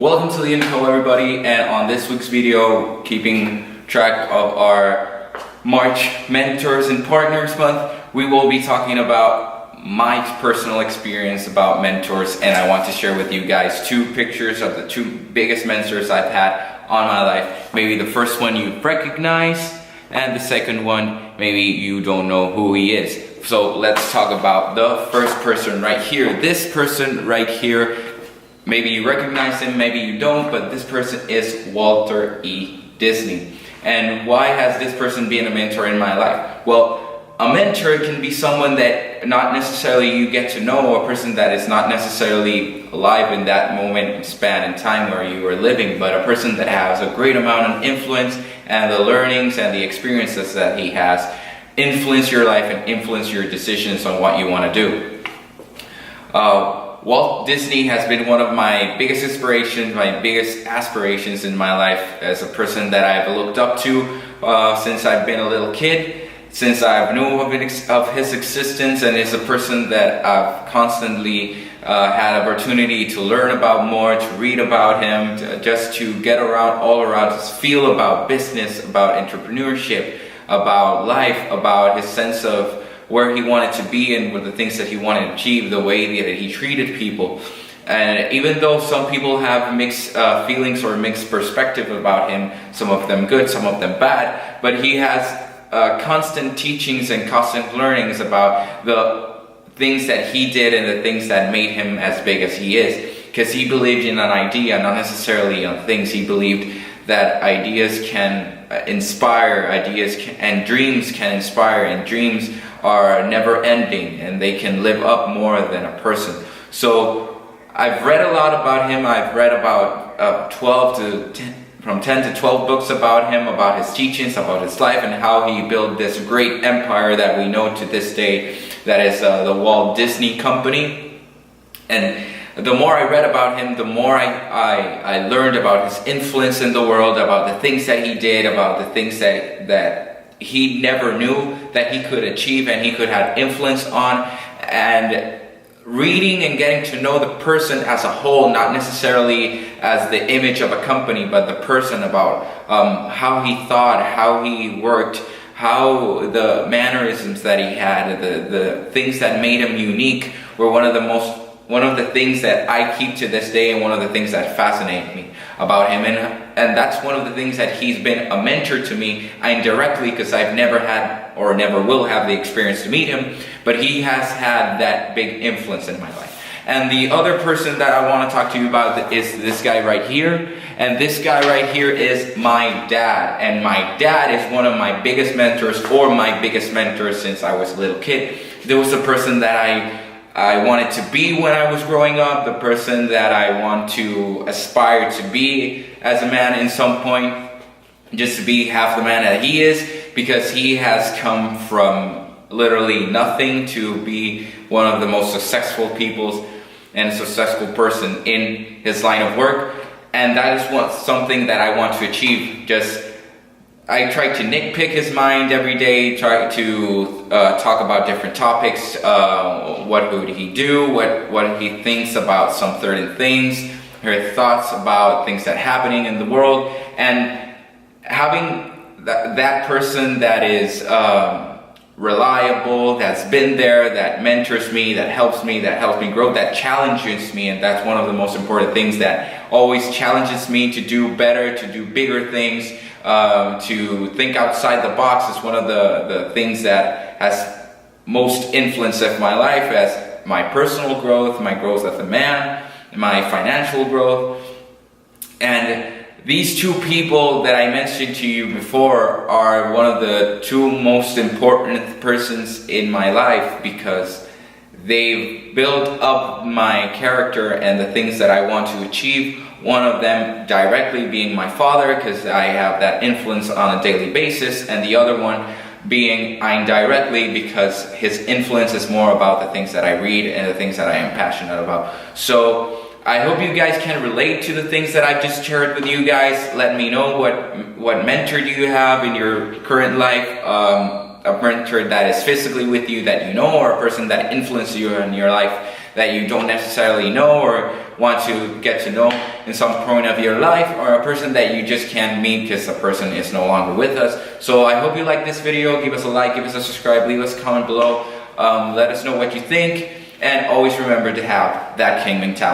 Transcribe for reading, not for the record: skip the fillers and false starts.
Welcome to the intro, everybody, and on this week's video, keeping track of our March Mentors and Partners Month, we will be talking about my personal experience about mentors, and I want to share with you guys two pictures of the two biggest mentors I've had on my life. Maybe the first one you recognize, and the second one, maybe you don't know who he is. So let's talk about the first person right here. This person right here, maybe you recognize him, maybe you don't, but this person is Walter E. Disney. And why has this person been a mentor in my life? Well, a mentor can be someone that not necessarily you get to know, a person that is not necessarily alive in that moment span in time where you are living, but a person that has a great amount of influence, and the learnings and the experiences that he has influence your life and influence your decisions on what you want to do. Walt Disney has been one of my biggest inspirations, my biggest aspirations in my life, as a person that I've looked up to since I've been a little kid, since I've known of his existence, and is a person that I've constantly had opportunity to learn about more, to read about him, just to get around, all around, just feel about business, about entrepreneurship, about life, about his sense of where he wanted to be and with the things that he wanted to achieve, the way that he treated people. And even though some people have mixed feelings or mixed perspective about him, some of them good, some of them bad, but he has constant teachings and constant learnings about the things that he did and the things that made him as big as he is. Because he believed in an idea, not necessarily on things. He believed that ideas can inspire, and dreams can inspire, and dreams are never ending, and they can live up more than a person. So I've read a lot about him. I've read about from 10 to 12 books about him, about his teachings, about his life, and how he built this great empire that we know to this day, that is the Walt Disney Company. And the more I read about him, the more I learned about his influence in the world, about the things that he did, about the things that he never knew that he could achieve and he could have influence on. And reading and getting to know the person as a whole, not necessarily as the image of a company, but the person, about how he thought, how he worked, how the mannerisms that he had, the things that made him unique, were one of the things that I keep to this day, and one of the things that fascinate me about him. And that's one of the things that he's been a mentor to me indirectly, because I've never had or never will have the experience to meet him, but he has had that big influence in my life. And the other person that I want to talk to you about is this guy right here. And this guy right here is my dad. And my dad is one of my biggest mentors, or my biggest mentor since I was a little kid. There was a person that I wanted to be when I was growing up, the person that I want to aspire to be as a man in some point, just to be half the man that he is, because he has come from literally nothing to be one of the most successful people and a successful person in his line of work. And that is something that I want to achieve. I try to nitpick his mind every day, try to talk about different topics, what would he do, what he thinks about some certain things, her thoughts about things that are happening in the world, and having that person that is reliable, that's been there, that mentors me, that helps me grow, that challenges me. And that's one of the most important things, that always challenges me to do better, to do bigger things, to think outside the box. Is one of the things that has most influence of my life, as my personal growth, my growth as a man, my financial growth. And these two people that I mentioned to you before are one of the two most important persons in my life, because they've built up my character and the things that I want to achieve. One of them directly being my father, because I have that influence on a daily basis, and the other one being indirectly, because his influence is more about the things that I read and the things that I am passionate about. So I hope you guys can relate to the things that I've just shared with you guys. Let me know what mentor do you have in your current life, a mentor that is physically with you that you know, or a person that influenced you in your life that you don't necessarily know or want to get to know in some point of your life, or a person that you just can't meet because the person is no longer with us. So I hope you like this video. Give us a like, give us a subscribe, leave us a comment below. Let us know what you think, and always remember to have that king mentality.